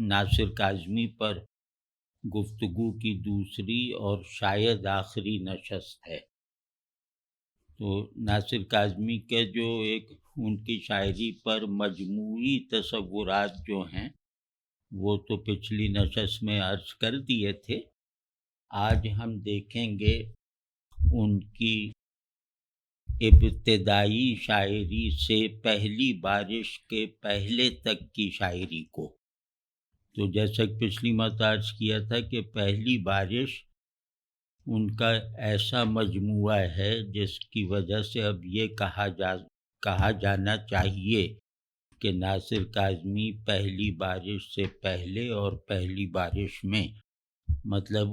ناصر کاظمی پر گفتگو کی دوسری اور شاید آخری نشست ہے۔ تو ناصر کاظمی کے جو ان کی شاعری پر مجموعی تصورات جو ہیں وہ تو پچھلی نشست میں عرض کر دیے تھے۔ آج ہم دیکھیں گے ان کی ابتدائی شاعری سے پہلی بارش کے پہلے تک کی شاعری کو۔ تو جیسا کہ پچھلی مرتبہ عرض کیا تھا کہ پہلی بارش ان کا ایسا مجموعہ ہے جس کی وجہ سے اب یہ کہا جانا چاہیے کہ ناصر کاظمی پہلی بارش سے پہلے اور پہلی بارش میں مطلب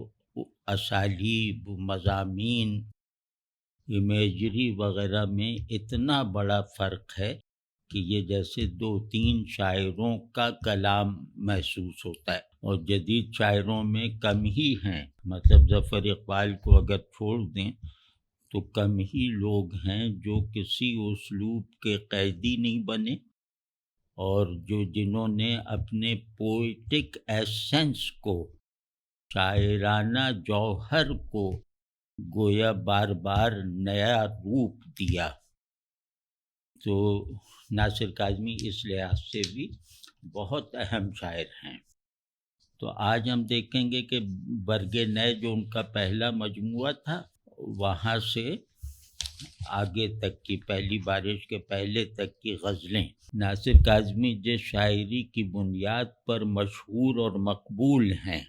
اسالیب، مضامین، امیجری وغیرہ میں اتنا بڑا فرق ہے کہ یہ جیسے دو تین شاعروں کا کلام محسوس ہوتا ہے، اور جدید شاعروں میں کم ہی ہیں، مطلب ظفر اقبال کو اگر چھوڑ دیں تو کم ہی لوگ ہیں جو کسی اسلوب کے قیدی نہیں بنے، اور جنہوں نے اپنے پوئٹک ایسنس کو، شاعرانہ جوہر کو گویا بار بار نیا روپ دیا۔ تو ناصر کاظمی اس لحاظ سے بھی بہت اہم شاعر ہیں۔ تو آج ہم دیکھیں گے کہ برگ نئے جو ان کا پہلا مجموعہ تھا وہاں سے آگے تک کی پہلی بارش کے پہلے تک کی غزلیں۔ ناصر کاظمی جس شاعری کی بنیاد پر مشہور اور مقبول ہیں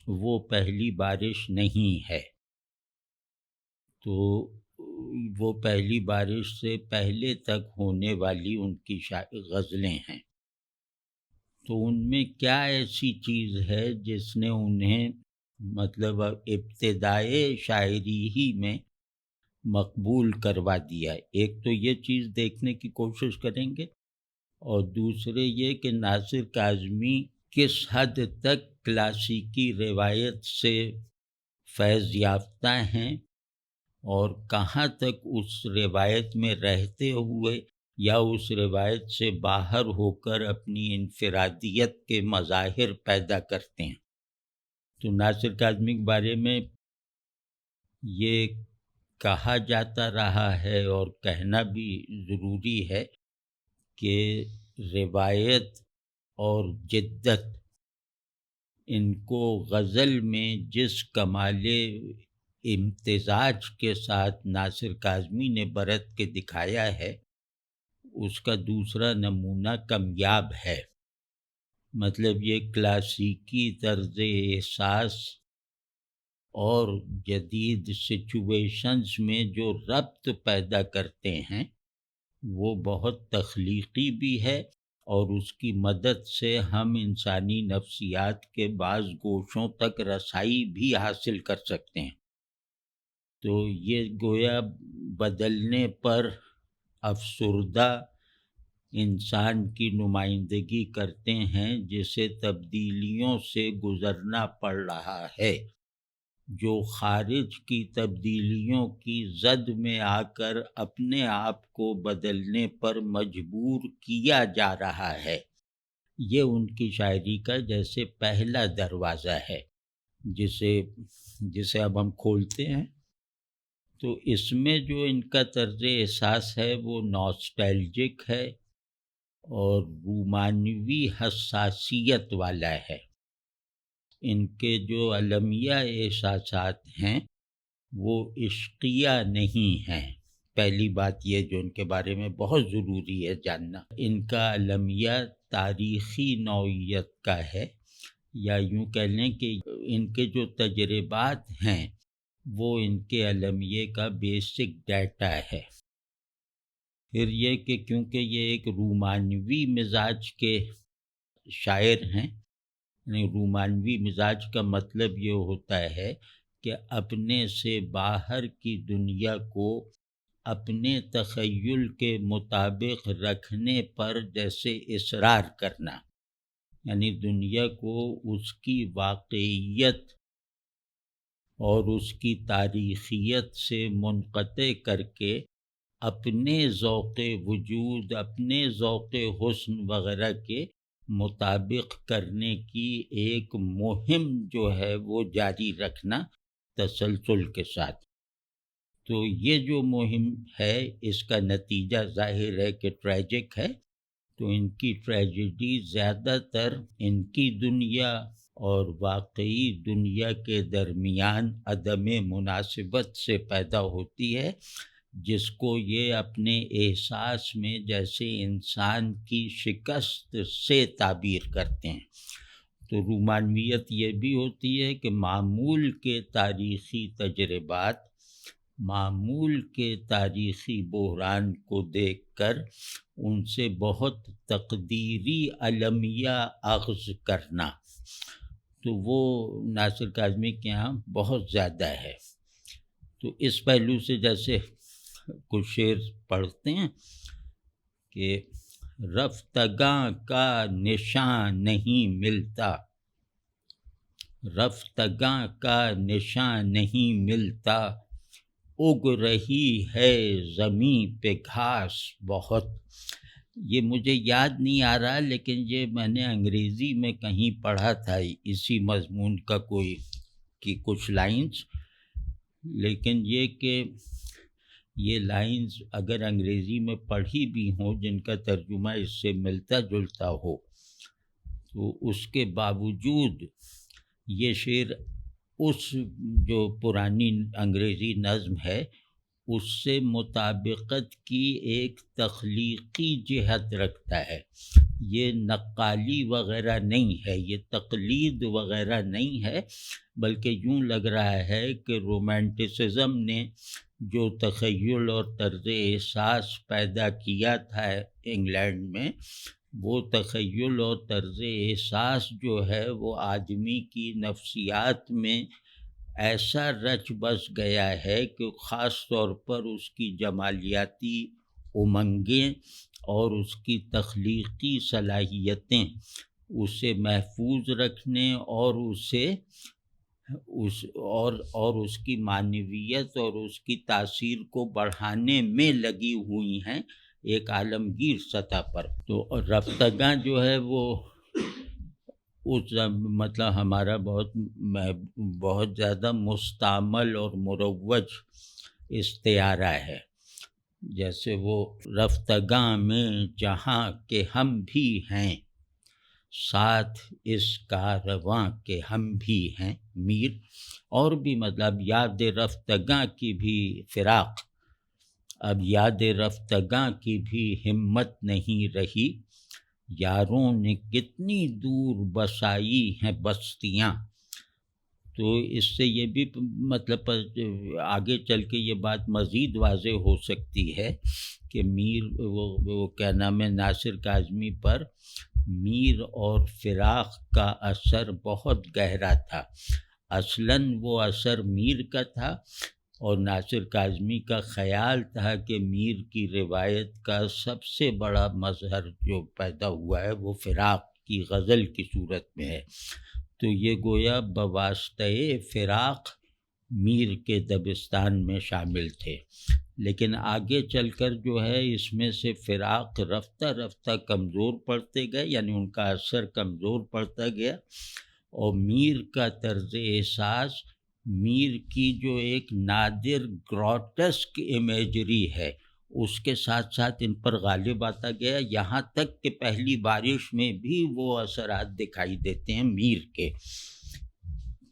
وہ پہلی بارش نہیں ہے، تو وہ پہلی بارش سے پہلے تک ہونے والی ان کی غزلیں ہیں۔ تو ان میں کیا ایسی چیز ہے جس نے انہیں مطلب ابتدائے شاعری ہی میں مقبول کروا دیا؟ ایک تو یہ چیز دیکھنے کی کوشش کریں گے، اور دوسرے یہ کہ ناصر کاظمی کس حد تک کلاسیکی روایت سے فیض یافتہ ہیں، اور کہاں تک اس روایت میں رہتے ہوئے یا اس روایت سے باہر ہو کر اپنی انفرادیت کے مظاہر پیدا کرتے ہیں۔ تو ناصر کاظمی کے بارے میں یہ کہا جاتا رہا ہے اور کہنا بھی ضروری ہے کہ روایت اور جدت ان کو غزل میں جس کمال امتزاج کے ساتھ ناصر کاظمی نے برت کے دکھایا ہے اس کا دوسرا نمونہ کمیاب ہے۔ مطلب یہ کلاسیکی طرز احساس اور جدید سچویشنز میں جو ربط پیدا کرتے ہیں وہ بہت تخلیقی بھی ہے، اور اس کی مدد سے ہم انسانی نفسیات کے بعض گوشوں تک رسائی بھی حاصل کر سکتے ہیں۔ تو یہ گویا بدلنے پر افسردہ انسان کی نمائندگی کرتے ہیں جسے تبدیلیوں سے گزرنا پڑ رہا ہے، جو خارج کی تبدیلیوں کی زد میں آ کر اپنے آپ کو بدلنے پر مجبور کیا جا رہا ہے۔ یہ ان کی شاعری کا جیسے پہلا دروازہ ہے جسے اب ہم کھولتے ہیں۔ تو اس میں جو ان کا طرز احساس ہے وہ ناسٹیلجک ہے اور رومانوی حساسیت والا ہے۔ ان کے جو المیہ احساسات ہیں وہ عشقیہ نہیں ہیں۔ پہلی بات یہ جو ان کے بارے میں بہت ضروری ہے جاننا، ان کا المیہ تاریخی نوعیت کا ہے، یا یوں کہہ لیں کہ ان کے جو تجربات ہیں وہ ان کے المیے کا بیسک ڈیٹا ہے۔ پھر یہ کہ کیونکہ یہ ایک رومانوی مزاج کے شاعر ہیں، یعنی رومانوی مزاج کا مطلب یہ ہوتا ہے کہ اپنے سے باہر کی دنیا کو اپنے تخیل کے مطابق رکھنے پر جیسے اصرار کرنا، یعنی دنیا کو اس کی واقعیت اور اس کی تاریخیت سے منقطع کر کے اپنے ذوق وجود، اپنے ذوق حسن وغیرہ کے مطابق کرنے کی ایک مہم جو ہے وہ جاری رکھنا تسلسل کے ساتھ۔ تو یہ جو مہم ہے اس کا نتیجہ ظاہر ہے کہ ٹریجک ہے۔ تو ان کی ٹریجڈی زیادہ تر ان کی دنیا اور واقعی دنیا کے درمیان عدم مناسبت سے پیدا ہوتی ہے، جس کو یہ اپنے احساس میں جیسے انسان کی شکست سے تعبیر کرتے ہیں۔ تو رومانویت یہ بھی ہوتی ہے کہ معمول کے تاریخی تجربات، معمول کے تاریخی بحران کو دیکھ کر ان سے بہت تقدیری المیہ اخذ کرنا، تو وہ ناصر کاظمی کے ہاں بہت زیادہ ہے۔ تو اس پہلو سے جیسے کچھ شعر پڑھتے ہیں کہ رفتگاں کا نشان نہیں ملتا، رفتگاں کا نشان نہیں ملتا، اگ رہی ہے زمین پہ گھاس بہت۔ یہ مجھے یاد نہیں آ رہا، لیکن یہ میں نے انگریزی میں کہیں پڑھا تھا اسی مضمون کا کوئی کی کچھ لائنز، لیکن یہ کہ یہ لائنز اگر انگریزی میں پڑھی بھی ہوں جن کا ترجمہ اس سے ملتا جلتا ہو، تو اس کے باوجود یہ شعر اس جو پرانی انگریزی نظم ہے اس سے مطابقت کی ایک تخلیقی جہت رکھتا ہے۔ یہ نقالی وغیرہ نہیں ہے، یہ تقلید وغیرہ نہیں ہے، بلکہ یوں لگ رہا ہے کہ رومانٹسزم نے جو تخیل اور طرز احساس پیدا کیا تھا انگلینڈ میں، وہ تخیل اور طرز احساس جو ہے وہ آدمی کی نفسیات میں ایسا رچ بس گیا ہے کہ خاص طور پر اس کی جمالیاتی امنگیں اور اس کی تخلیقی صلاحیتیں اسے محفوظ رکھنے اور اس کی معنویت اور اس کی تاثیر کو بڑھانے میں لگی ہوئی ہیں ایک عالمگیر سطح پر۔ تو رفتگاں جو ہے وہ اس مطلب ہمارا بہت زیادہ مستعمل اور مروج استعارہ ہے، جیسے وہ رفتگاں میں جہاں کہ ہم بھی ہیں، ساتھ اس کارواں کے ہم بھی ہیں میر، اور بھی مطلب یاد رفتگاں کی بھی فراق، اب یاد رفتگاں کی بھی ہمت نہیں رہی، یاروں نے کتنی دور بسائی ہیں بستیاں۔ تو اس سے یہ بھی مطلب آگے چل کے یہ بات مزید واضح ہو سکتی ہے کہ میر وہ کیا نام ہے ناصر کاظمی پر میر اور فراق کا اثر بہت گہرا تھا۔ اصلاً وہ اثر میر کا تھا، اور ناصر کاظمی کا خیال تھا کہ میر کی روایت کا سب سے بڑا مظہر جو پیدا ہوا ہے وہ فراق کی غزل کی صورت میں ہے۔ تو یہ گویا بواسطہ فراق میر کے دبستان میں شامل تھے، لیکن آگے چل کر جو ہے اس میں سے فراق رفتہ رفتہ کمزور پڑتے گئے، یعنی ان کا اثر کمزور پڑتا گیا، اور میر کا طرز احساس، میر کی جو ایک نادر گروٹسک امیجری ہے اس کے ساتھ ساتھ ان پر غالب آتا گیا، یہاں تک کہ پہلی بارش میں بھی وہ اثرات دکھائی دیتے ہیں میر کے۔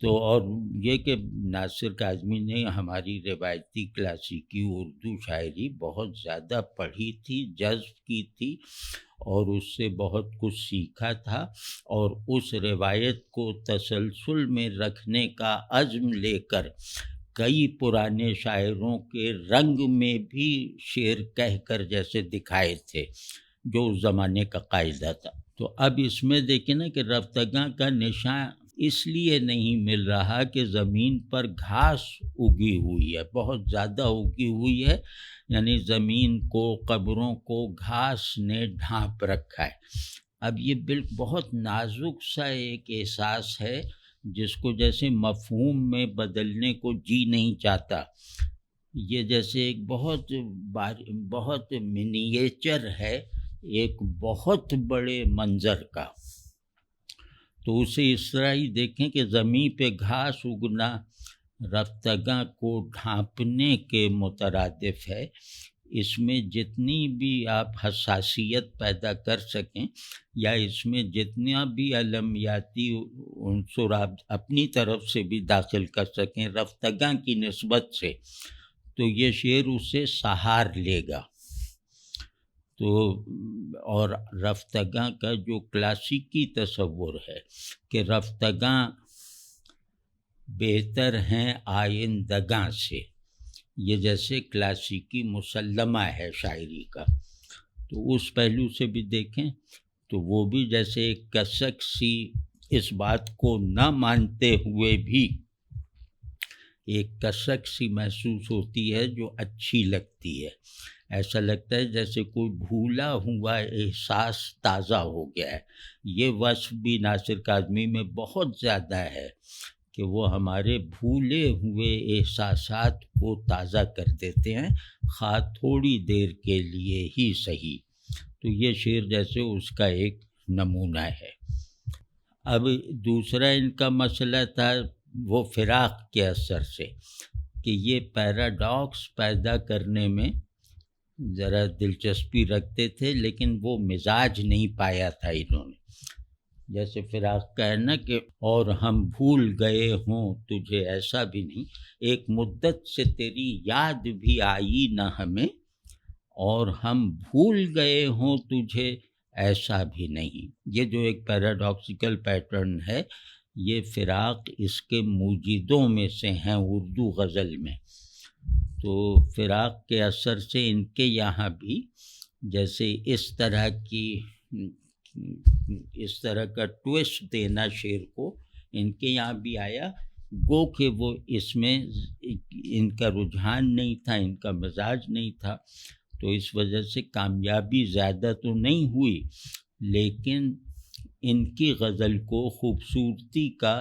تو اور یہ کہ ناصر کاظمی نے ہماری روایتی کلاسیکی اردو شاعری بہت زیادہ پڑھی تھی، جذب کی تھی، اور اس سے بہت کچھ سیکھا تھا، اور اس روایت کو تسلسل میں رکھنے کا عزم لے کر کئی پرانے شاعروں کے رنگ میں بھی شعر کہہ کر جیسے دکھائے تھے جو اس زمانے کا قاعدہ تھا۔ تو اب اس میں دیکھیں نا کہ رفتگاں کا نشان اس لیے نہیں مل رہا کہ زمین پر گھاس اگی ہوئی ہے، بہت زیادہ اگی ہوئی ہے، یعنی زمین کو، قبروں کو گھاس نے ڈھانپ رکھا ہے۔ اب یہ بہت نازک سا ایک احساس ہے جس کو جیسے مفہوم میں بدلنے کو جی نہیں چاہتا، یہ جیسے ایک بہت منییچر ہے ایک بہت بڑے منظر کا۔ تو اسے اس طرح ہی دیکھیں کہ زمین پہ گھاس اگنا رفتگاں کو ڈھانپنے کے مترادف ہے۔ اس میں جتنی بھی آپ حساسیت پیدا کر سکیں یا اس میں جتنا بھی علمیاتی عنصر آپ اپنی طرف سے بھی داخل کر سکیں رفتگاں کی نسبت سے، تو یہ شعر اسے سہار لے گا۔ تو اور رفتگاں کا جو کلاسیکی تصور ہے کہ رفتگاں بہتر ہیں آئندگاں سے، یہ جیسے کلاسیکی مسلمہ ہے شاعری کا، تو اس پہلو سے بھی دیکھیں تو وہ بھی جیسے ایک کسک سی اس بات کو نہ مانتے ہوئے بھی ایک کسک سی محسوس ہوتی ہے جو اچھی لگتی ہے، ایسا لگتا ہے جیسے کوئی بھولا ہوا احساس تازہ ہو گیا ہے۔ یہ وصف بھی ناصر کاظمی میں بہت زیادہ ہے کہ وہ ہمارے بھولے ہوئے احساسات کو تازہ کر دیتے ہیں، خواہ تھوڑی دیر کے لیے ہی صحیح۔ تو یہ شعر جیسے اس کا ایک نمونہ ہے۔ اب دوسرا ان کا مسئلہ تھا وہ فراق کے اثر سے، کہ یہ پیراڈاکس پیدا کرنے میں ذرا دلچسپی رکھتے تھے، لیکن وہ مزاج نہیں پایا تھا انہوں نے۔ جیسے فراق کا ہے نا کہ اور ہم بھول گئے ہوں تجھے ایسا بھی نہیں، ایک مدت سے تیری یاد بھی آئی نہ ہمیں، اور ہم بھول گئے ہوں تجھے ایسا بھی نہیں۔ یہ جو ایک پیراڈاکسیکل پیٹرن ہے، یہ فراق اس کے موجدوں میں سے ہیں اردو غزل میں۔ تو فراق کے اثر سے ان کے یہاں بھی جیسے اس طرح کا ٹویسٹ دینا شعر کو ان کے یہاں بھی آیا، گو کہ وہ اس میں ان کا رجحان نہیں تھا، ان کا مزاج نہیں تھا، تو اس وجہ سے کامیابی زیادہ تو نہیں ہوئی، لیکن ان کی غزل کو خوبصورتی کا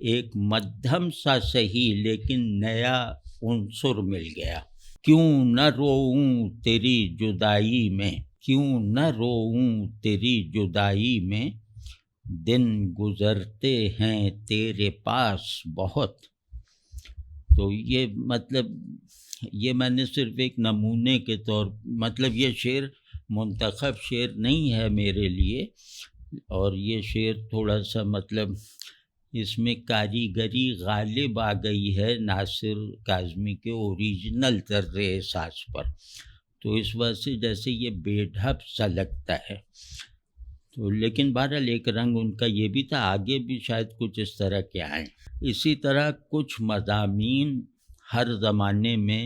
ایک مدھم سا صحیح لیکن نیا عنصر مل گیا۔ کیوں نہ روؤں تیری جدائی میں، کیوں نہ روؤں تیری جدائی میں، دن گزرتے ہیں تیرے پاس بہت۔ تو یہ مطلب یہ میں نے صرف ایک نمونے کے طور مطلب یہ شعر منتخب شعر نہیں ہے میرے لیے، اور یہ شعر تھوڑا سا مطلب اس میں کاریگری غالب آ گئی ہے ناصر کاظمی کے اوریجنل طرز احساس پر، تو اس وجہ سے جیسے یہ بے ڈھب سا لگتا ہے۔ تو لیکن بہرحال ایک رنگ ان کا یہ بھی تھا، آگے بھی شاید کچھ اس طرح کے آئیں۔ اسی طرح کچھ مضامین ہر زمانے میں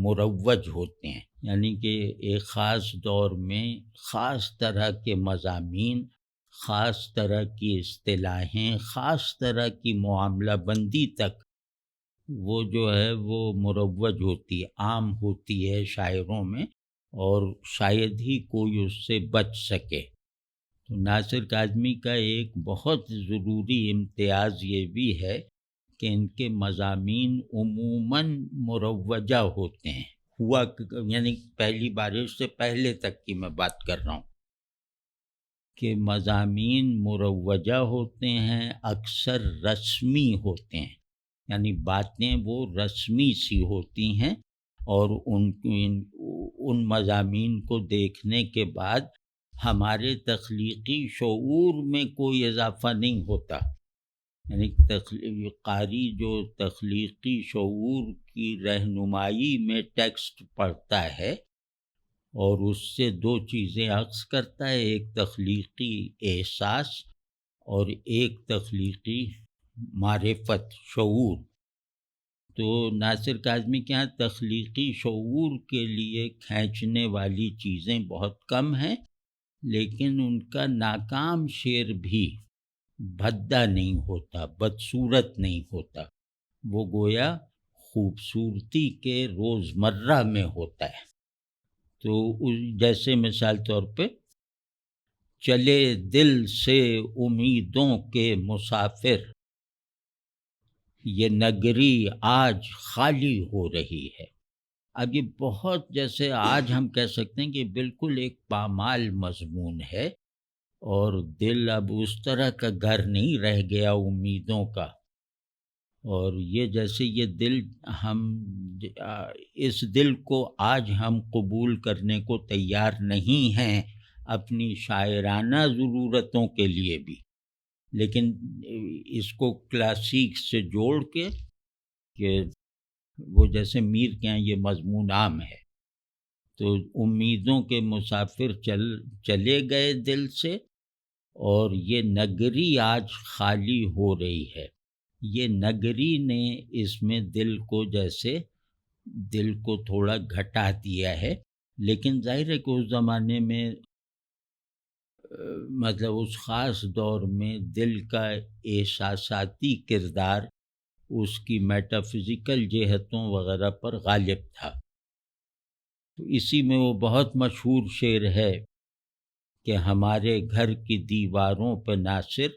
مروج ہوتے ہیں، یعنی کہ ایک خاص دور میں خاص طرح کے مضامین، خاص طرح کی اصطلاحیں، خاص طرح کی معاملہ بندی تک وہ جو ہے وہ مروج ہوتی ہے، عام ہوتی ہے شاعروں میں، اور شاید ہی کوئی اس سے بچ سکے۔ تو ناصر کاظمی کا ایک بہت ضروری امتیاز یہ بھی ہے کہ ان کے مضامین عموماً مروجہ ہوتے ہیں، یعنی پہلی بارش سے پہلے تک کی میں بات کر رہا ہوں کہ مضامین مروجہ ہوتے ہیں، اکثر رسمی ہوتے ہیں، یعنی باتیں وہ رسمی سی ہوتی ہیں، اور ان مضامین کو دیکھنے کے بعد ہمارے تخلیقی شعور میں کوئی اضافہ نہیں ہوتا، یعنی قاری جو تخلیقی شعور کی رہنمائی میں ٹیکسٹ پڑھتا ہے اور اس سے دو چیزیں اخذ کرتا ہے، ایک تخلیقی احساس اور ایک تخلیقی معرفت، شعور۔ تو ناصر کاظمی کے یہاں تخلیقی شعور کے لیے کھینچنے والی چیزیں بہت کم ہیں، لیکن ان کا ناکام شعر بھی بھدا نہیں ہوتا، بدصورت نہیں ہوتا، وہ گویا خوبصورتی کے روزمرہ میں ہوتا ہے۔ تو جیسے مثال طور پہ چلے دل سے امیدوں کے مسافر، یہ نگری آج خالی ہو رہی ہے۔ اب یہ بہت جیسے آج ہم کہہ سکتے ہیں کہ بالکل ایک پامال مضمون ہے اور دل اب اس طرح کا گھر نہیں رہ گیا امیدوں کا، اور یہ جیسے یہ دل ہم اس دل کو آج ہم قبول کرنے کو تیار نہیں ہیں اپنی شاعرانہ ضرورتوں کے لیے بھی، لیکن اس کو کلاسیک سے جوڑ کے کہ وہ جیسے میر کے یہاں یہ مضمون عام ہے، تو امیدوں کے مسافر چلے گئے دل سے، اور یہ نگری آج خالی ہو رہی ہے۔ یہ نگری نے اس میں دل کو تھوڑا گھٹا دیا ہے، لیکن ظاہر ہے کہ اس زمانے میں مطلب اس خاص دور میں دل کا احساساتی کردار اس کی میٹا فزیکل جہتوں وغیرہ پر غالب تھا۔ تو اسی میں وہ بہت مشہور شعر ہے کہ ہمارے گھر کی دیواروں پہ ناصر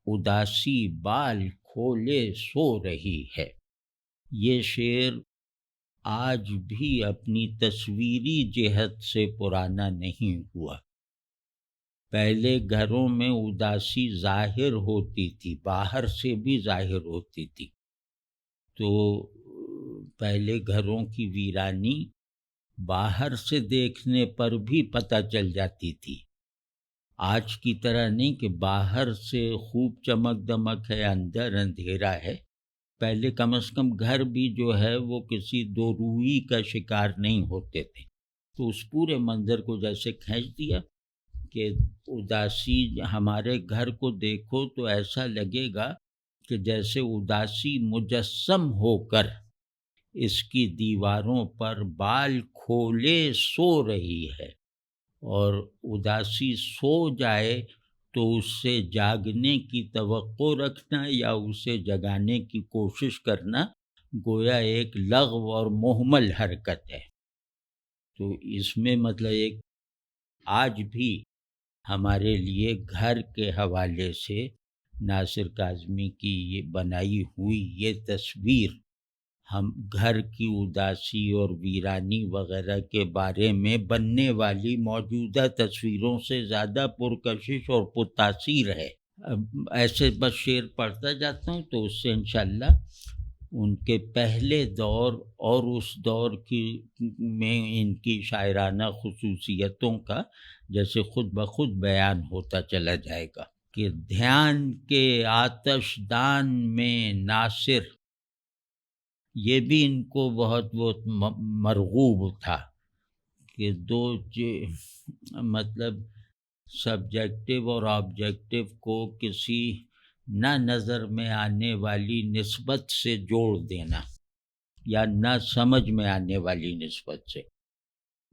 اداسی بال کھولے سو رہی ہے۔ یہ شعر آج بھی اپنی تصویری جہت سے پرانا نہیں ہوا۔ پہلے گھروں میں اداسی ظاہر ہوتی تھی، باہر سے بھی ظاہر ہوتی تھی، تو پہلے گھروں کی ویرانی باہر سے دیکھنے پر بھی پتہ چل جاتی تھی۔ آج کی طرح نہیں کہ باہر سے خوب چمک دمک ہے، اندر اندھیرا ہے۔ پہلے کم از کم گھر بھی جو ہے وہ کسی دو روئی کا شکار نہیں ہوتے تھے، تو اس پورے منظر کو جیسے کھینچ دیا کہ اداسی ہمارے گھر کو دیکھو تو ایسا لگے گا کہ جیسے اداسی مجسم ہو کر اس کی دیواروں پر بال کھولے سو رہی ہے، اور اداسی سو جائے تو اس سے جاگنے کی توقع رکھنا یا اسے جگانے کی کوشش کرنا گویا ایک لغو اور مہمل حرکت ہے۔ تو اس میں مطلب ایک آج بھی ہمارے لیے گھر کے حوالے سے ناصر کاظمی کی یہ بنائی ہوئی یہ تصویر ہم گھر کی اداسی اور ویرانی وغیرہ کے بارے میں بننے والی موجودہ تصویروں سے زیادہ پرکشش اور پرتاثیر ہے۔ ایسے بس شعر پڑھتا جاتا ہوں تو اس سے انشاءاللہ ان کے پہلے دور اور اس دور کی میں ان کی شاعرانہ خصوصیتوں کا جیسے خود بخود بیان ہوتا چلا جائے گا کہ دھیان کے آتش دان میں ناصر، یہ بھی ان کو بہت مرغوب تھا کہ دو مطلب سبجیکٹو اور آبجیکٹو کو کسی نہ نظر میں آنے والی نسبت سے جوڑ دینا یا نہ سمجھ میں آنے والی نسبت سے،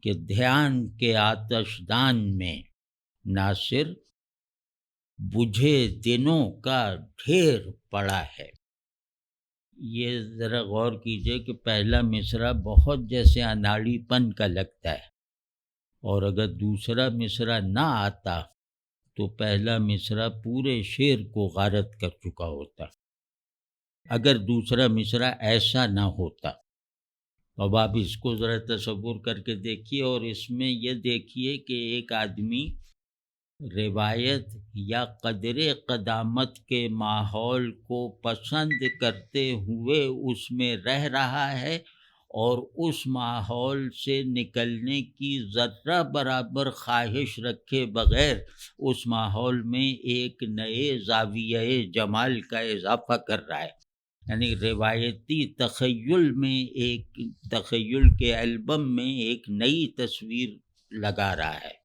کہ دھیان کے آتش دان میں ناصر بجھے دنوں کا ڈھیر پڑا ہے۔ یہ ذرا غور کیجئے کہ پہلا مصرع بہت جیسے اناڑی پن کا لگتا ہے، اور اگر دوسرا مصرع نہ آتا تو پہلا مصرع پورے شعر کو غارت کر چکا ہوتا، اگر دوسرا مصرع ایسا نہ ہوتا۔ اب آپ اس کو ذرا تصور کر کے دیکھیے، اور اس میں یہ دیکھیے کہ ایک آدمی روایت یا قدر قدامت کے ماحول کو پسند کرتے ہوئے اس میں رہ رہا ہے، اور اس ماحول سے نکلنے کی ذرہ برابر خواہش رکھے بغیر اس ماحول میں ایک نئے زاویہ جمال کا اضافہ کر رہا ہے، یعنی روایتی تخیل میں ایک تخیل کے البم میں ایک نئی تصویر لگا رہا ہے۔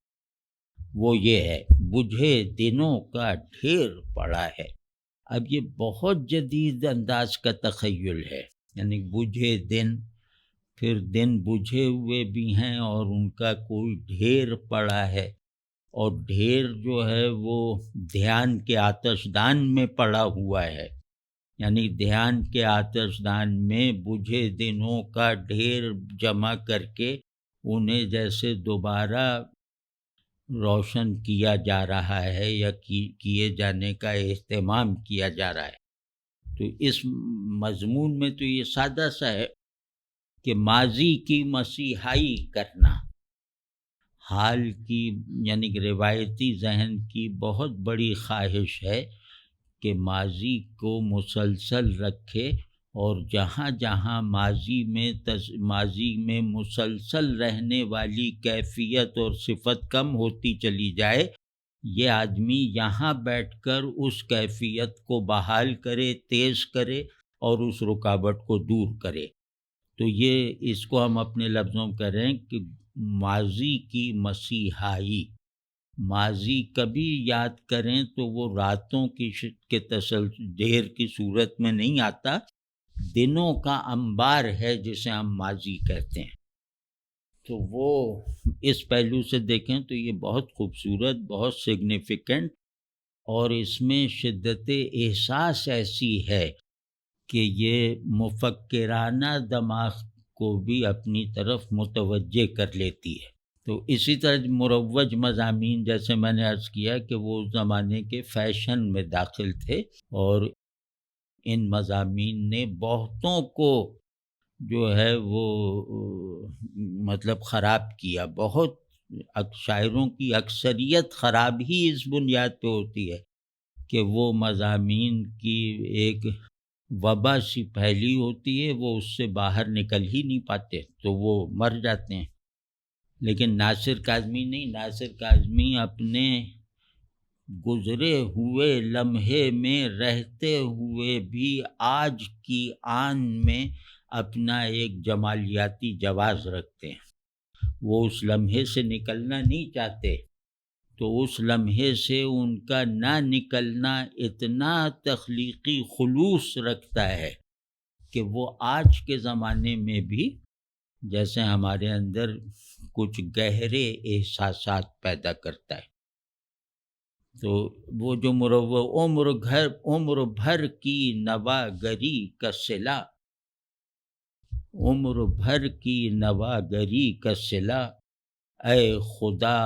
وہ یہ ہے بجھے دنوں کا ڈھیر پڑا ہے۔ اب یہ بہت جدید انداز کا تخیل ہے، یعنی بجھے دن، پھر دن بجھے ہوئے بھی ہیں اور ان کا کوئی ڈھیر پڑا ہے، اور ڈھیر جو ہے وہ دھیان کے آتش دان میں پڑا ہوا ہے، یعنی دھیان کے آتش دان میں بجھے دنوں کا ڈھیر جمع کر کے انہیں جیسے دوبارہ روشن کیا جا رہا ہے یا کیے جانے کا اہتمام کیا جا رہا ہے۔ تو اس مضمون میں تو یہ سادہ سا ہے کہ ماضی کی مسیحائی کرنا، حال کی یعنی کہ روایتی ذہن کی بہت بڑی خواہش ہے کہ ماضی کو مسلسل رکھے، اور جہاں جہاں ماضی میں مسلسل رہنے والی کیفیت اور صفت کم ہوتی چلی جائے، یہ آدمی یہاں بیٹھ کر اس کیفیت کو بحال کرے، تیز کرے اور اس رکاوٹ کو دور کرے۔ تو یہ اس کو ہم اپنے لفظوں میں کریں کہ ماضی کی مسیحائی۔ ماضی کبھی یاد کریں تو وہ راتوں کے دیر کی صورت میں نہیں آتا، دنوں کا انبار ہے جسے ہم ماضی کہتے ہیں۔ تو وہ اس پہلو سے دیکھیں تو یہ بہت خوبصورت، بہت سگنیفیکنٹ، اور اس میں شدت احساس ایسی ہے کہ یہ مفکرانہ دماغ کو بھی اپنی طرف متوجہ کر لیتی ہے۔ تو اسی طرح مروج مضامین، جیسے میں نے عرض کیا کہ وہ اس زمانے کے فیشن میں داخل تھے، اور ان مضامین نے بہتوں کو جو ہے وہ مطلب خراب کیا۔ بہت شاعروں کی اکثریت خراب ہی اس بنیاد پہ ہوتی ہے کہ وہ مضامین کی ایک وبا سی پھیلی ہوتی ہے، وہ اس سے باہر نکل ہی نہیں پاتے تو وہ مر جاتے ہیں۔ لیکن ناصر کاظمی نہیں، ناصر کاظمی اپنے گزرے ہوئے لمحے میں رہتے ہوئے بھی آج کی آن میں اپنا ایک جمالیاتی جواز رکھتے ہیں۔ وہ اس لمحے سے نکلنا نہیں چاہتے، تو اس لمحے سے ان کا نہ نکلنا اتنا تخلیقی خلوص رکھتا ہے کہ وہ آج کے زمانے میں بھی جیسے ہمارے اندر کچھ گہرے احساسات پیدا کرتا ہے۔ تو وہ جو عمر بھر کی نواگری کا صلہ، عمر بھر کی نواگری کا صلہ، اے خدا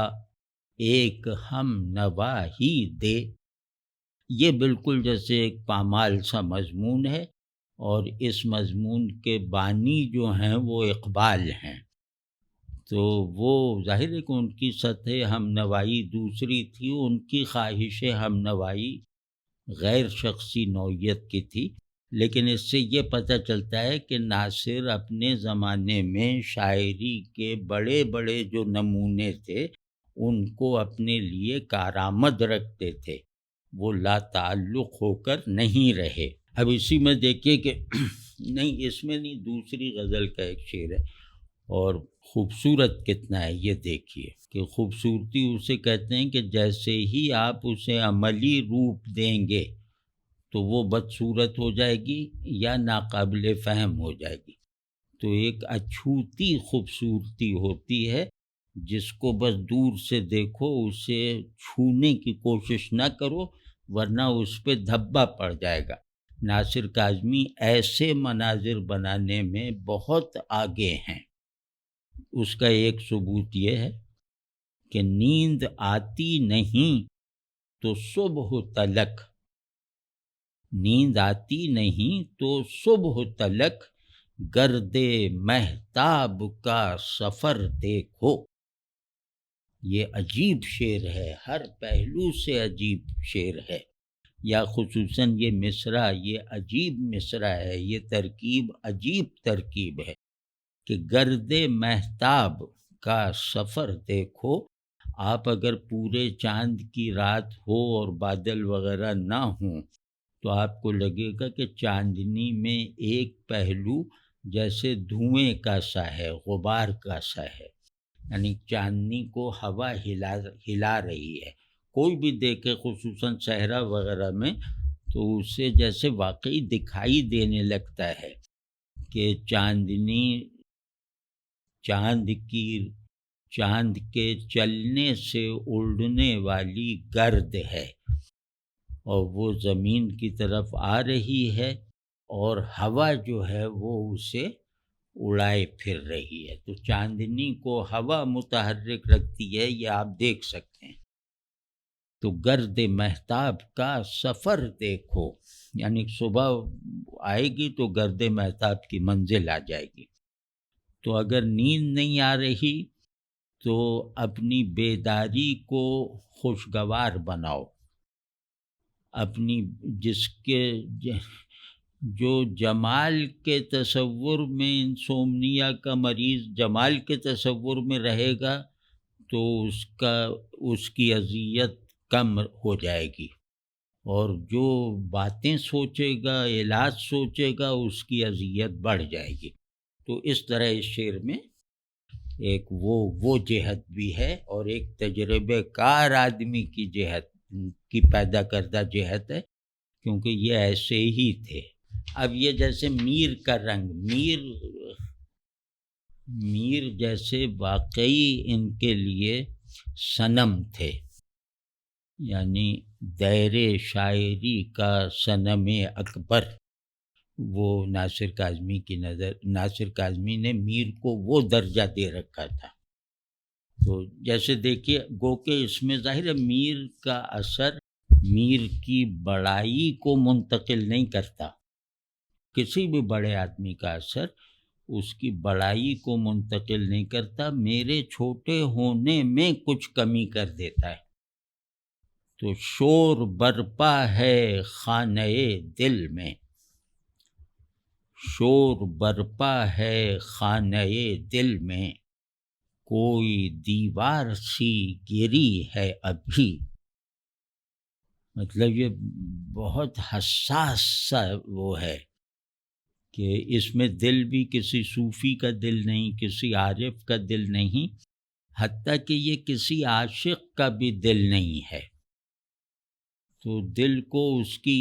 ایک ہم نوا ہی دے، یہ بالکل جیسے ایک پامال سا مضمون ہے، اور اس مضمون کے بانی جو ہیں وہ اقبال ہیں۔ تو وہ ظاہر ہے کہ ان کی سطح ہم نوائی دوسری تھی، ان کی خواہش ہم نوائی غیر شخصی نوعیت کی تھی، لیکن اس سے یہ پتہ چلتا ہے کہ ناصر اپنے زمانے میں شاعری کے بڑے بڑے جو نمونے تھے ان کو اپنے لیے کارآمد رکھتے تھے، وہ لا تعلق ہو کر نہیں رہے۔ اب اسی میں دیکھیے کہ نہیں، اس میں نہیں، دوسری غزل کا ایک شعر ہے، اور خوبصورت کتنا ہے یہ دیکھیے کہ خوبصورتی اسے کہتے ہیں کہ جیسے ہی آپ اسے عملی روپ دیں گے تو وہ بدصورت ہو جائے گی یا ناقابل فہم ہو جائے گی۔ تو ایک اچھوتی خوبصورتی ہوتی ہے جس کو بس دور سے دیکھو، اسے چھونے کی کوشش نہ کرو ورنہ اس پہ دھبا پڑ جائے گا۔ ناصر کاظمی ایسے مناظر بنانے میں بہت آگے ہیں۔ اس کا ایک ثبوت یہ ہے کہ نیند آتی نہیں تو صبح تلک، نیند آتی نہیں تو صبح تلک گرد مہتاب کا سفر دیکھو۔ یہ عجیب شعر ہے، ہر پہلو سے عجیب شعر ہے، یا خصوصاً یہ مصرع، یہ عجیب مصرع ہے، یہ ترکیب عجیب ترکیب ہے کہ گرد مہتاب کا سفر دیکھو۔ آپ اگر پورے چاند کی رات ہو اور بادل وغیرہ نہ ہوں تو آپ کو لگے گا کہ چاندنی میں ایک پہلو جیسے دھوئیں کا سا ہے، غبار کا سا ہے، یعنی چاندنی کو ہوا ہلا رہی ہے۔ کوئی بھی دیکھے خصوصاً صحرا وغیرہ میں تو اسے جیسے واقعی دکھائی دینے لگتا ہے کہ چاندنی چاند کے چلنے سے اڑنے والی گرد ہے، اور وہ زمین کی طرف آ رہی ہے، اور ہوا جو ہے وہ اسے اڑائے پھر رہی ہے۔ تو چاندنی کو ہوا متحرک رکھتی ہے، یہ آپ دیکھ سکتے ہیں۔ تو گرد مہتاب کا سفر دیکھو، یعنی صبح آئے گی تو گرد مہتاب کی منزل آ جائے گی۔ تو اگر نیند نہیں آ رہی تو اپنی بیداری کو خوشگوار بناؤ، اپنی جس کے جو جمال کے تصور میں انسومنیا کا مریض جمال کے تصور میں رہے گا تو اس کی اذیت کم ہو جائے گی، اور جو باتیں سوچے گا، علاج سوچے گا، اس کی اذیت بڑھ جائے گی۔ تو اس طرح اس شعر میں ایک وہ جہت بھی ہے، اور ایک تجربہ کار آدمی کی جہت کی پیدا کردہ جہت ہے، کیونکہ یہ ایسے ہی تھے۔ اب یہ جیسے میر کا رنگ، میر جیسے واقعی ان کے لیے صنم تھے، یعنی دیر شاعری کا صنم اکبر، وہ ناصر کاظمی نے میر کو وہ درجہ دے رکھا تھا۔ تو جیسے دیکھیے، گو کہ اس میں ظاہر ہے میر کا اثر میر کی بڑائی کو منتقل نہیں کرتا، کسی بھی بڑے آدمی کا اثر اس کی بڑائی کو منتقل نہیں کرتا، میرے چھوٹے ہونے میں کچھ کمی کر دیتا ہے۔ تو شور برپا ہے خانہ دل میں، شور برپا ہے خانہ دل میں، کوئی دیوار سی گری ہے ابھی۔ مطلب یہ بہت حساس سا وہ ہے کہ اس میں دل بھی کسی صوفی کا دل نہیں، کسی عارف کا دل نہیں، حتیٰ کہ یہ کسی عاشق کا بھی دل نہیں ہے۔ تو دل کو اس کی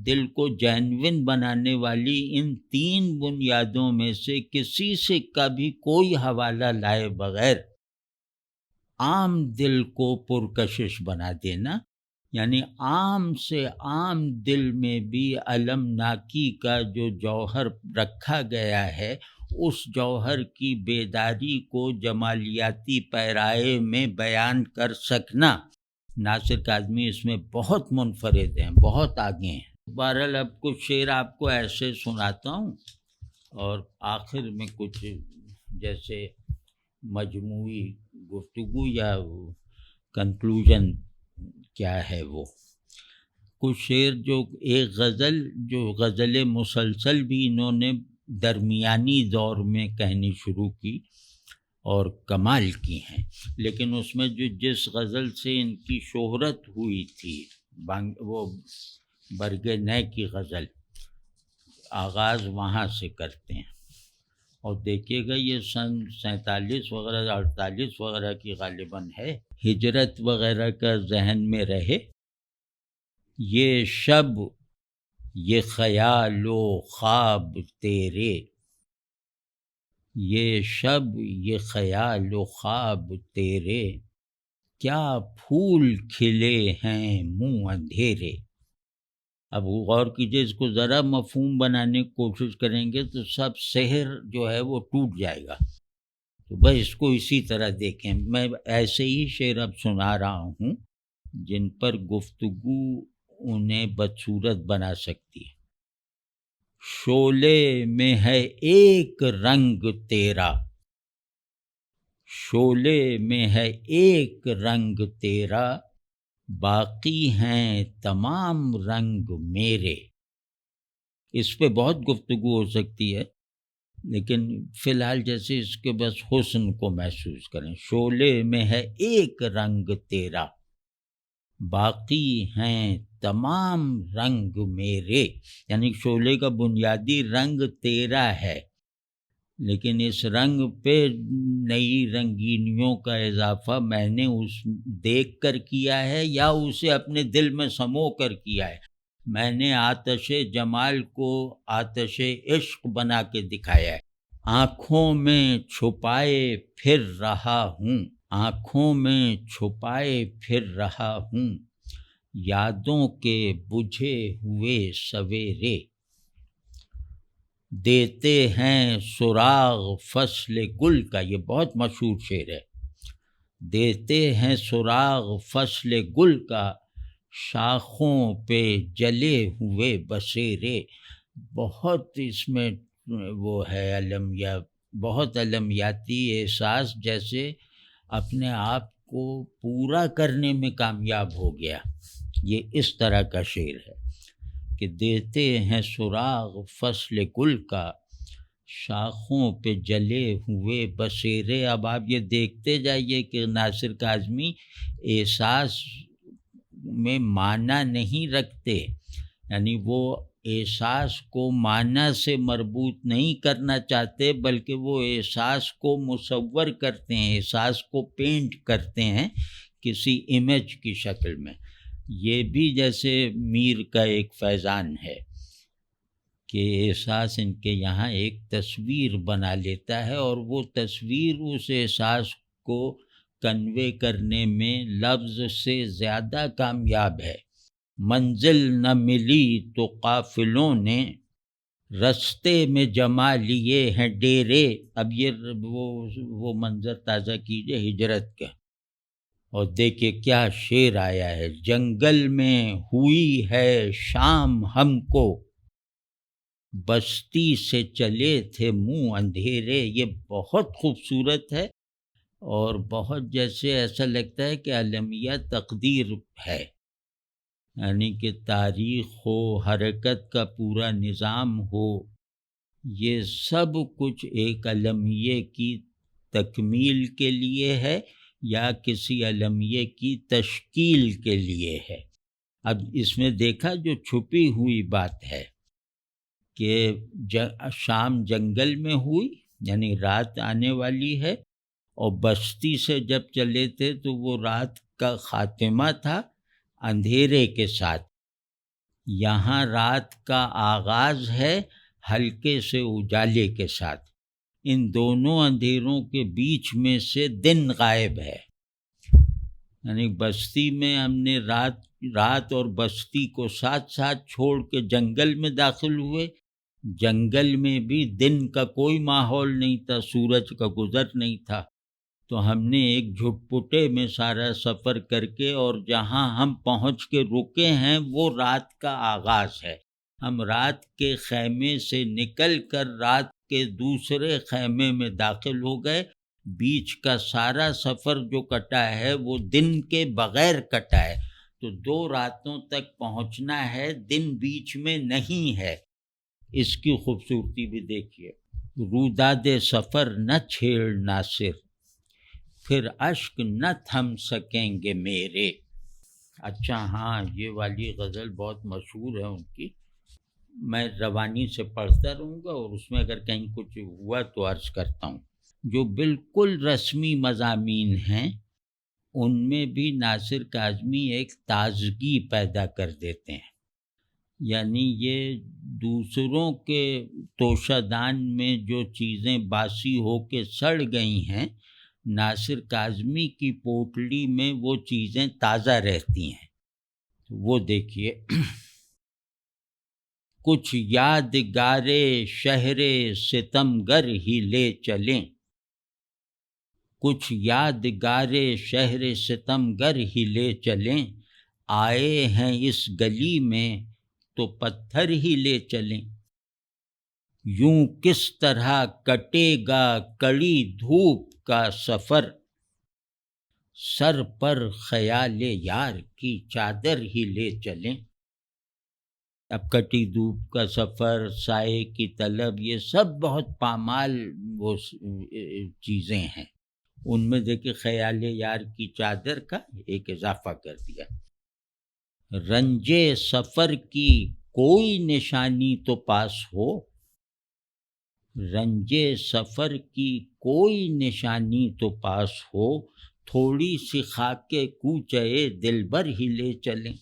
دل کو جینوین بنانے والی ان تین بنیادوں میں سے کسی سے کبھی کوئی حوالہ لائے بغیر عام دل کو پرکشش بنا دینا، یعنی عام سے عام دل میں بھی المناکی کا جو جوہر رکھا گیا ہے، اس جوہر کی بیداری کو جمالیاتی پیرائے میں بیان کر سکنا، ناصر کاظمی اس میں بہت منفرد ہیں، بہت آگے ہیں۔ بہرحال اب کچھ شعر آپ کو ایسے سناتا ہوں، اور آخر میں کچھ جیسے مجموعی گفتگو یا کنکلوژن کیا ہے، وہ کچھ شعر جو ایک غزل مسلسل بھی انہوں نے درمیانی دور میں کہنی شروع کی اور کمال کی ہیں، لیکن اس میں جس غزل سے ان کی شہرت ہوئی تھی، وہ برگ نے کی غزل، آغاز وہاں سے کرتے ہیں، اور دیکھیے گا یہ سن 47 وغیرہ 48 وغیرہ کی غالباً ہے، ہجرت وغیرہ کا ذہن میں رہے۔ یہ شب یہ خیال و خواب تیرے، یہ شب یہ خیال و خواب تیرے، کیا پھول کھلے ہیں منہ اندھیرے۔ اب غور کیجئے، اس کو ذرا مفہوم بنانے کی کوشش کریں گے تو سب سحر جو ہے وہ ٹوٹ جائے گا۔ تو بس اس کو اسی طرح دیکھیں، میں ایسے ہی شعر اب سنا رہا ہوں جن پر گفتگو انہیں بدصورت بنا سکتی ہے۔ شعلے میں ہے ایک رنگ تیرا، شعلے میں ہے ایک رنگ تیرا، باقی ہیں تمام رنگ میرے۔ اس پہ بہت گفتگو ہو سکتی ہے، لیکن فی الحال جیسے اس کے بس حسن کو محسوس کریں۔ شعلے میں ہے ایک رنگ تیرا، باقی ہیں تمام رنگ میرے، یعنی شعلے کا بنیادی رنگ تیرا ہے، لیکن اس رنگ پہ نئی رنگینیوں کا اضافہ میں نے اس دیکھ کر کیا ہے یا اسے اپنے دل میں سمو کر کیا ہے۔ میں نے آتش جمال کو آتش عشق بنا کے دکھایا ہے۔ آنکھوں میں چھپائے پھر رہا ہوں، آنکھوں میں چھپائے پھر رہا ہوں، یادوں کے بجھے ہوئے سویرے، دیتے ہیں سراغ فصل گل کا، یہ بہت مشہور شعر ہے، دیتے ہیں سراغ فصل گل کا، شاخوں پہ جلے ہوئے بسیرے۔ بہت اس میں وہ ہے علم یا بہت علمیاتی احساس جیسے اپنے آپ کو پورا کرنے میں کامیاب ہو گیا. یہ اس طرح کا شعر ہے کہ دیتے ہیں سراغ فصل گل کا، شاخوں پہ جلے ہوئے بسیرے. اب آپ یہ دیکھتے جائیے کہ ناصر کاظمی احساس میں معنی نہیں رکھتے، یعنی وہ احساس کو معنی سے مربوط نہیں کرنا چاہتے، بلکہ وہ احساس کو مصور کرتے ہیں، احساس کو پینٹ کرتے ہیں کسی امیج کی شکل میں. یہ بھی جیسے میر کا ایک فیضان ہے کہ احساس ان کے یہاں ایک تصویر بنا لیتا ہے، اور وہ تصویر اس احساس کو کنوے کرنے میں لفظ سے زیادہ کامیاب ہے. منزل نہ ملی تو قافلوں نے رستے میں جما لیے ہیں ڈیرے. اب یہ وہ منظر تازہ کیجئے ہجرت کا، اور دیکھیے کیا شعر آیا ہے. جنگل میں ہوئی ہے شام ہم کو، بستی سے چلے تھے منہ اندھیرے. یہ بہت خوبصورت ہے اور بہت جیسے ایسا لگتا ہے کہ المیہ تقدیر ہے، یعنی کہ تاریخ ہو، حرکت کا پورا نظام ہو، یہ سب کچھ ایک المیہ کی تکمیل کے لیے ہے یا کسی المیہ کی تشکیل کے لیے ہے. اب اس میں دیکھا جو چھپی ہوئی بات ہے کہ شام جنگل میں ہوئی، یعنی رات آنے والی ہے، اور بستی سے جب چلے تھے تو وہ رات کا خاتمہ تھا اندھیرے کے ساتھ. یہاں رات کا آغاز ہے ہلکے سے اجالے کے ساتھ. ان دونوں اندھیروں کے بیچ میں سے دن غائب ہے، یعنی بستی میں ہم نے رات اور بستی کو ساتھ ساتھ چھوڑ کے جنگل میں داخل ہوئے. جنگل میں بھی دن کا کوئی ماحول نہیں تھا، سورج کا گزر نہیں تھا. تو ہم نے ایک جھٹپٹے میں سارا سفر کر کے، اور جہاں ہم پہنچ کے رکے ہیں وہ رات کا آغاز ہے. ہم رات کے خیمے سے نکل کر رات کے دوسرے خیمے میں داخل ہو گئے. بیچ کا سارا سفر جو کٹا ہے وہ دن کے بغیر کٹا ہے. تو 2 راتوں تک پہنچنا ہے، دن بیچ میں نہیں ہے. اس کی خوبصورتی بھی دیکھیے. روداد سفر نہ چھیڑ ناصر، پھر اشک نہ تھم سکیں گے میرے. اچھا ہاں، یہ والی غزل بہت مشہور ہے ان کی، میں روانی سے پڑھتا رہوں گا اور اس میں اگر کہیں کچھ ہوا تو عرض کرتا ہوں. جو بالکل رسمی مضامین ہیں ان میں بھی ناصر کاظمی ایک تازگی پیدا کر دیتے ہیں. یعنی یہ دوسروں کے توشہ دان میں جو چیزیں باسی ہو کے سڑ گئی ہیں، ناصر کاظمی کی پوٹلی میں وہ چیزیں تازہ رہتی ہیں. وہ دیکھیے، کچھ یادگارے شہر ستمگر ہی لے چلیں، کچھ یادگارے شہر ستمگر ہی لے چلیں، آئے ہیں اس گلی میں تو پتھر ہی لے چلیں. یوں کس طرح کٹے گا کڑی دھوپ کا سفر، سر پر خیال یار کی چادر ہی لے چلیں. اب کٹی دھوپ کا سفر، سائے کی طلب، یہ سب بہت پامال وہ چیزیں ہیں. ان میں دیکھیں خیال یار کی چادر کا ایک اضافہ کر دیا. رنجے سفر کی کوئی نشانی تو پاس ہو، رنجے سفر کی کوئی نشانی تو پاس ہو، تھوڑی سی خاک کوچے دلبر ہی لے چلیں.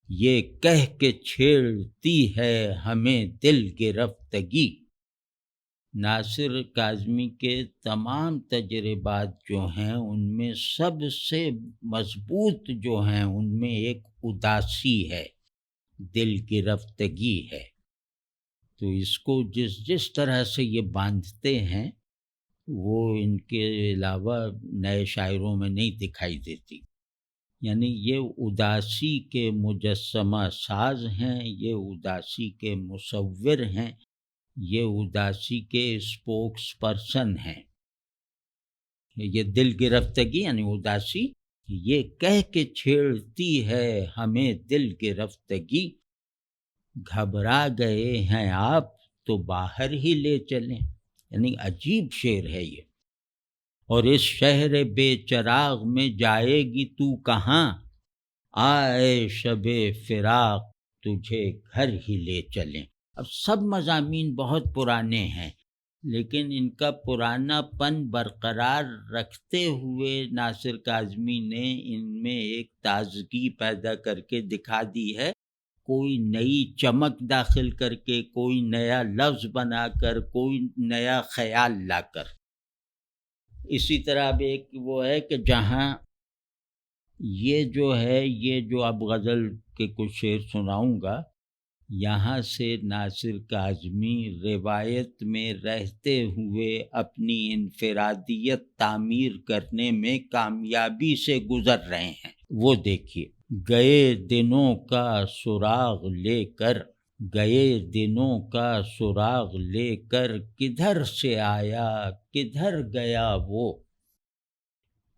یہ کہہ کے چھیڑتی ہے ہمیں دل گرفتگی. ناصر کاظمی کے تمام تجربات جو ہیں ان میں سب سے مضبوط جو ہیں ان میں ایک اداسی ہے، دل گرفتگی ہے. تو اس کو جس طرح سے یہ باندھتے ہیں وہ ان کے علاوہ نئے شاعروں میں نہیں دکھائی دیتی. یعنی یہ اداسی کے مجسمہ ساز ہیں، یہ اداسی کے مصور ہیں، یہ اداسی کے اسپوکس پرسن ہیں. یہ دل گرفتگی یعنی اداسی، یہ کہہ کے چھیڑتی ہے ہمیں دل گرفتگی، گھبرا گئے ہیں آپ تو باہر ہی لے چلیں. یعنی عجیب شعر ہے یہ. اور اس شہر بے چراغ میں جائے گی تو کہاں، آئے شب فراق تجھے گھر ہی لے چلیں. اب سب مضامین بہت پرانے ہیں، لیکن ان کا پرانا پن برقرار رکھتے ہوئے ناصر کاظمی نے ان میں ایک تازگی پیدا کر کے دکھا دی ہے، کوئی نئی چمک داخل کر کے، کوئی نیا لفظ بنا کر، کوئی نیا خیال لا کر. اسی طرح اب ایک وہ ہے کہ جہاں یہ جو اب غزل کے کچھ شعر سناؤں گا، یہاں سے ناصر کاظمی روایت میں رہتے ہوئے اپنی انفرادیت تعمیر کرنے میں کامیابی سے گزر رہے ہیں. وہ دیکھیے، گئے دنوں کا سراغ لے کر، گئے دنوں کا سراغ لے کر کدھر سے آیا کدھر گیا وہ،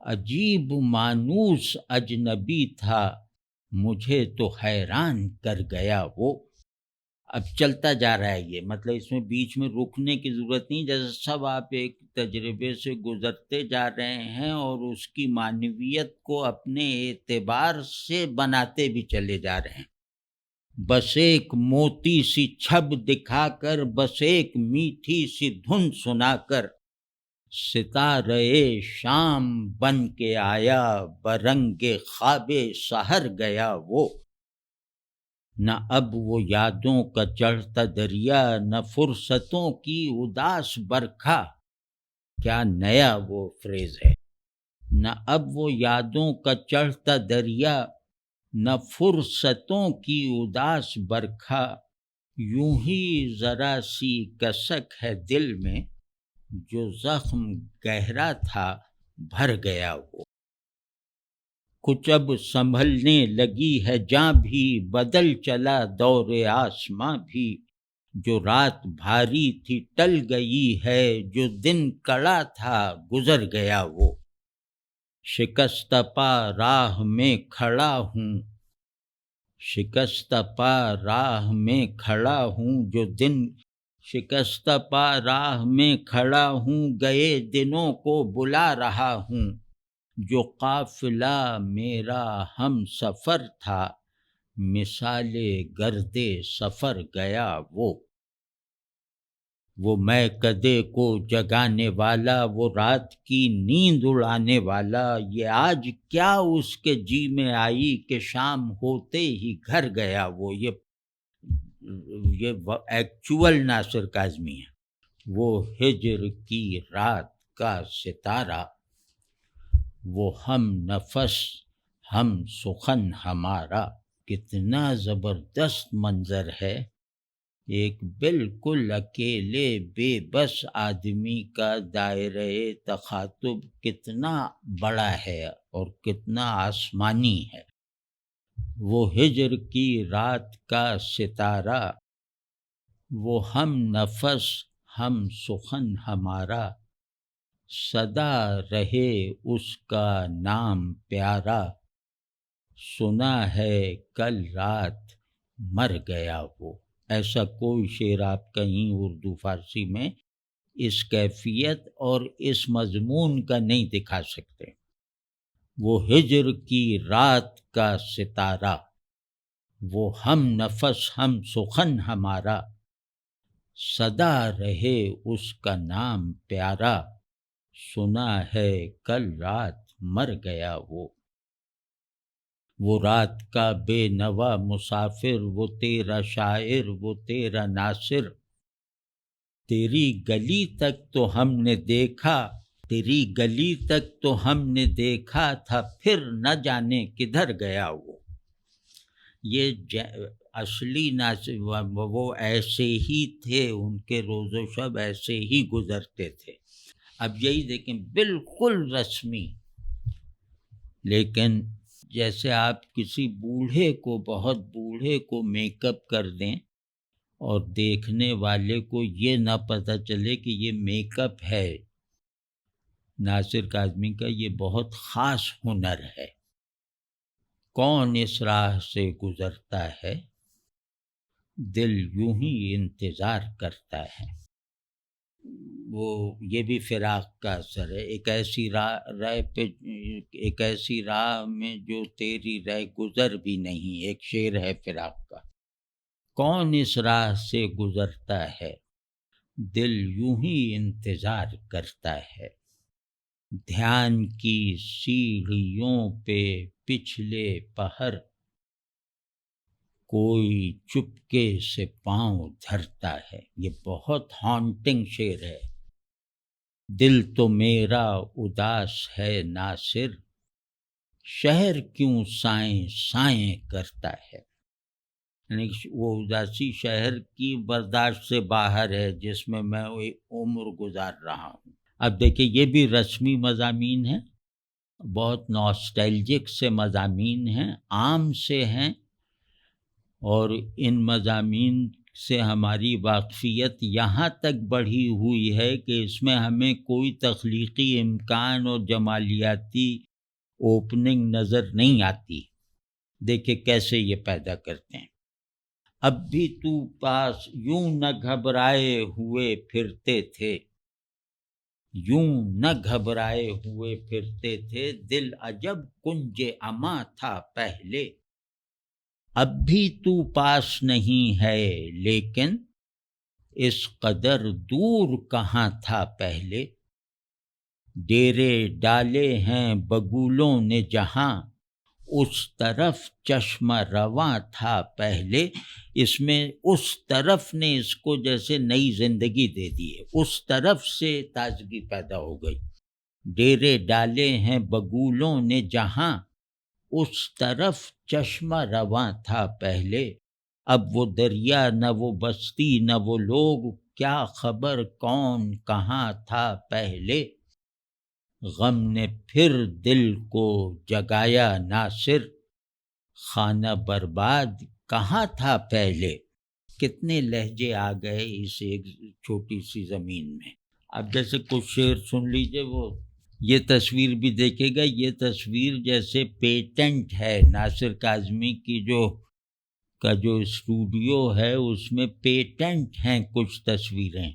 عجیب مانوس اجنبی تھا مجھے تو حیران کر گیا وہ. اب چلتا جا رہا ہے یہ، مطلب اس میں بیچ میں رکنے کی ضرورت نہیں، جیسے سب آپ ایک تجربے سے گزرتے جا رہے ہیں اور اس کی معنویت کو اپنے اعتبار سے بناتے بھی چلے جا رہے ہیں. بس ایک موتی سی چھب دکھا کر، بس ایک میٹھی سی دھن سنا کر، ستارے شام بن کے آیا برنگ خواب سحر گیا وہ. نہ اب وہ یادوں کا چڑھتا دریا، نہ فرصتوں کی اداس برکھا. کیا نیا وہ فریز ہے. نہ اب وہ یادوں کا چڑھتا دریا، نہ فرصتوں کی اداس برکھا، یوں ہی ذرا سی کسک ہے دل میں، جو زخم گہرا تھا بھر گیا وہ. کچھ اب سنبھلنے لگی ہے جاں بھی، بدل چلا دور آسماں بھی، جو رات بھاری تھی ٹل گئی ہے، جو دن کڑا تھا گزر گیا وہ. شکستہ پا راہ میں کھڑا ہوں، شکستہ پا راہ میں کھڑا ہوں، جو دن شکستہ پا راہ میں کھڑا ہوں، گئے دنوں کو بلا رہا ہوں، جو قافلہ میرا ہم سفر تھا، مثال گرد سفر گیا وہ. وہ میں کدے کو جگانے والا، وہ رات کی نیند اڑانے والا، یہ آج کیا اس کے جی میں آئی کہ شام ہوتے ہی گھر گیا وہ. یہ ایکچول ناصر کاظمی ہے. وہ ہجر کی رات کا ستارہ، وہ ہم نفس ہم سخن ہمارا. کتنا زبردست منظر ہے. ایک بالکل اکیلے بے بس آدمی کا دائرہ تخاطب کتنا بڑا ہے اور کتنا آسمانی ہے. وہ ہجر کی رات کا ستارہ، وہ ہم نفس ہم سخن ہمارا، صدا رہے اس کا نام پیارا، سنا ہے کل رات مر گیا وہ. ایسا کوئی شعر آپ کہیں اردو فارسی میں اس کیفیت اور اس مضمون کا نہیں دکھا سکتے. وہ ہجر کی رات کا ستارہ، وہ ہم نفس ہم سخن ہمارا، صدا رہے اس کا نام پیارا، سنا ہے کل رات مر گیا وہ. وہ رات کا بے نوا مسافر، وہ تیرا شاعر وہ تیرا ناصر، تیری گلی تک تو ہم نے دیکھا، تیری گلی تک تو ہم نے دیکھا تھا، پھر نہ جانے کدھر گیا وہ. یہ اصلی ناصر وہ ایسے ہی تھے، ان کے روز و شب ایسے ہی گزرتے تھے. اب یہی دیکھیں بالکل رسمی، لیکن جیسے آپ کسی بوڑھے کو بہت بوڑھے کو میک اپ کر دیں اور دیکھنے والے کو یہ نہ پتہ چلے کہ یہ میک اپ ہے۔ ناصر کاظمی کا یہ بہت خاص ہنر ہے۔ کون اس راہ سے گزرتا ہے، دل یوں ہی انتظار کرتا ہے۔ وہ یہ بھی فراق کا اثر ہے۔ ایک ایسی راہ میں جو تیری رہ گزر بھی نہیں، ایک شعر ہے فراق کا۔ کون اس راہ سے گزرتا ہے، دل یوں ہی انتظار کرتا ہے۔ دھیان کی سیڑھیوں پہ پچھلے پہر، کوئی چپکے سے پاؤں دھرتا ہے۔ یہ بہت ہانٹنگ شعر ہے۔ دل تو میرا اداس ہے ناصر، شہر کیوں سائیں سائیں کرتا ہے۔ یعنی وہ اداسی شہر کی برداشت سے باہر ہے جس میں میں عمر گزار رہا ہوں۔ اب دیکھیں یہ بھی رسمی مضامین ہیں، بہت ناسٹیلجک سے مضامین ہیں، عام سے ہیں، اور ان مضامین سے ہماری واقفیت یہاں تک بڑھی ہوئی ہے کہ اس میں ہمیں کوئی تخلیقی امکان اور جمالیاتی اوپننگ نظر نہیں آتی۔ دیکھیں کیسے یہ پیدا کرتے ہیں۔ اب بھی تو پاس یوں نہ گھبرائے ہوئے پھرتے تھے، یوں نہ گھبرائے ہوئے پھرتے تھے، دل عجب کنج اما تھا پہلے۔ اب بھی تو پاس نہیں ہے لیکن اس قدر دور کہاں تھا پہلے۔ ڈیرے ڈالے ہیں بگولوں نے جہاں، اس طرف چشمہ رواں تھا پہلے۔ اس میں اس طرف نے اس کو جیسے نئی زندگی دے دی ہے، اس طرف سے تازگی پیدا ہو گئی۔ ڈیرے ڈالے ہیں بگولوں نے جہاں، اس طرف چشمہ رواں تھا پہلے۔ اب وہ دریا نہ وہ بستی نہ وہ لوگ، کیا خبر کون کہاں تھا پہلے۔ غم نے پھر دل کو جگایا ناصر، خانہ برباد کہاں تھا پہلے۔ کتنے لہجے آ گئے اس ایک چھوٹی سی زمین میں۔ اب جیسے کچھ شعر سن لیجئے، وہ یہ تصویر بھی دیکھے گا، یہ تصویر جیسے پیٹنٹ ہے ناصر کاظمی کی جو اسٹوڈیو ہے، اس میں پیٹنٹ ہیں کچھ تصویریں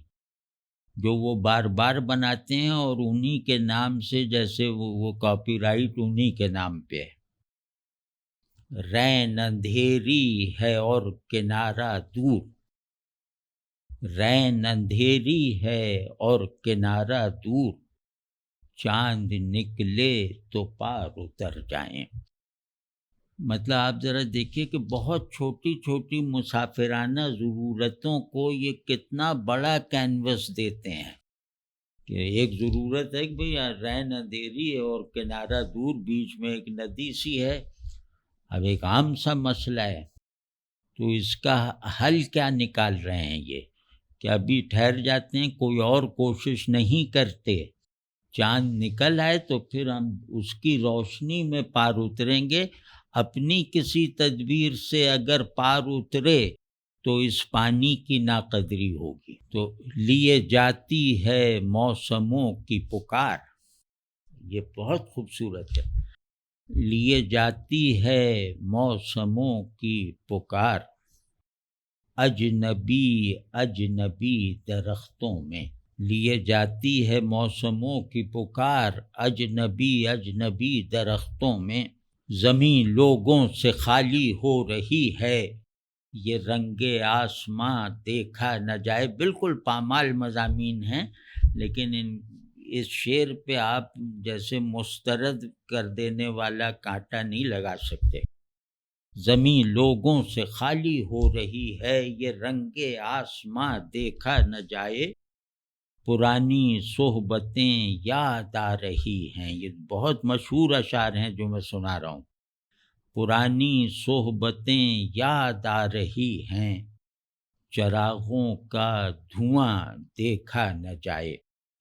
جو وہ بار بار بناتے ہیں، اور انہی کے نام سے جیسے وہ کاپی رائٹ انہی کے نام پہ ہے۔ رین اندھیری ہے اور کنارہ دور، رین اندھیری ہے اور کنارہ دور، چاند نکلے تو پار اتر جائیں۔ مطلب آپ ذرا دیکھیے کہ بہت چھوٹی چھوٹی مسافرانہ ضرورتوں کو یہ کتنا بڑا کینوس دیتے ہیں، کہ ایک ضرورت ہے کہ بھئی رین اندھیری ہے اور کنارہ دور، بیچ میں ایک ندی سی ہے۔ اب ایک عام سا مسئلہ ہے، تو اس کا حل کیا نکال رہے ہیں یہ، کہ ابھی ٹھہر جاتے ہیں، کوئی اور کوشش نہیں کرتے، چاند نکل آئے تو پھر ہم اس کی روشنی میں پار اتریں گے۔ اپنی کسی تدبیر سے اگر پار اترے تو اس پانی کی ناقدری ہوگی۔ تو لیے جاتی ہے موسموں کی پکار، یہ بہت خوبصورت ہے۔ لیے جاتی ہے موسموں کی پکار، اجنبی اجنبی درختوں میں۔ لیے جاتی ہے موسموں کی پکار، اجنبی اجنبی درختوں میں۔ زمین لوگوں سے خالی ہو رہی ہے، یہ رنگ آسماں دیکھا نہ جائے۔ بالکل پامال مضامین ہیں، لیکن اس شعر پہ آپ جیسے مسترد کر دینے والا کانٹا نہیں لگا سکتے۔ زمین لوگوں سے خالی ہو رہی ہے، یہ رنگ آسماں دیکھا نہ جائے، پرانی صحبتیں یاد آ رہی ہیں۔ یہ بہت مشہور اشعار ہیں جو میں سنا رہا ہوں۔ پرانی صحبتیں یاد آ رہی ہیں، چراغوں کا دھواں دیکھا نہ جائے۔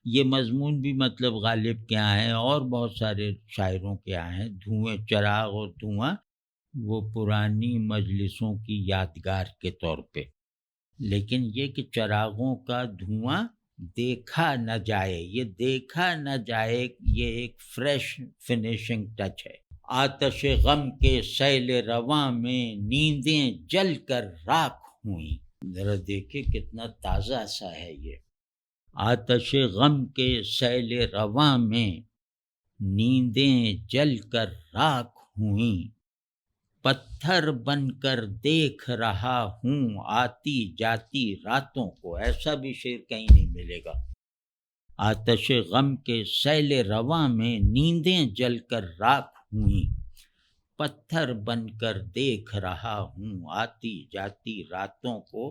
یہ مضمون بھی مطلب غالب کے یہاں ہیں اور بہت سارے شاعروں کے یہاں ہیں۔ دھوئیں، چراغ اور دھواں، وہ پرانی مجلسوں کی یادگار کے طور پہ۔ لیکن یہ کہ چراغوں کا دھواں دیکھا نہ جائے، یہ دیکھا نہ جائے، یہ ایک فریش فنیشنگ ٹچ ہے۔ آتش غم کے سیل رواں میں نیندیں جل کر راکھ ہوئیں، ذرا دیکھیں کتنا تازہ سا ہے یہ۔ آتش غم کے سیل رواں میں نیندیں جل کر راکھ ہوئیں، پتھر بن کر دیکھ رہا ہوں آتی جاتی راتوں کو۔ ایسا بھی شعر کہیں نہیں ملے گا۔ آتش غم کے سیل رواں میں نیندیں جل کر راکھ ہوئیں، پتھر بن کر دیکھ رہا ہوں آتی جاتی راتوں کو۔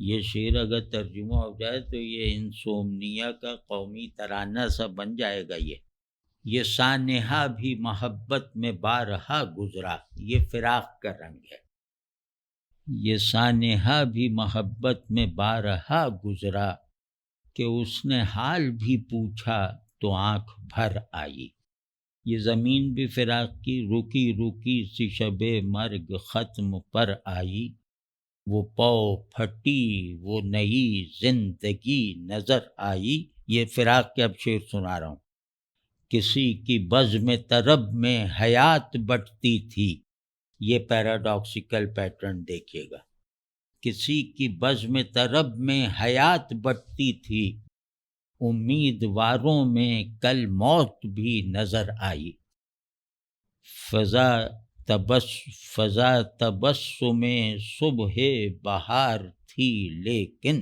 یہ شعر اگر ترجمہ ہو جائے تو یہ انسومنیا کا قومی ترانہ سا بن جائے گا۔ یہ سانحہ بھی محبت میں بارہا گزرا، یہ فراق کا رنگ ہے۔ یہ سانحہ بھی محبت میں بارہا گزرا، کہ اس نے حال بھی پوچھا تو آنکھ بھر آئی۔ یہ زمین بھی فراق کی، رکی رکی سی شب مرگ ختم پر آئی، وہ پو پھٹی وہ نئی زندگی نظر آئی۔ یہ فراق کے اب شعر سنا رہا ہوں۔ کسی کی بزم طرب میں حیات بٹتی تھی، یہ پیراڈاکسیکل پیٹرن دیکھیے گا۔ کسی کی بزم طرب میں حیات بٹتی تھی، امیدواروں میں کل موت بھی نظر آئی۔ فضا تبسم صبح بہار تھی لیکن،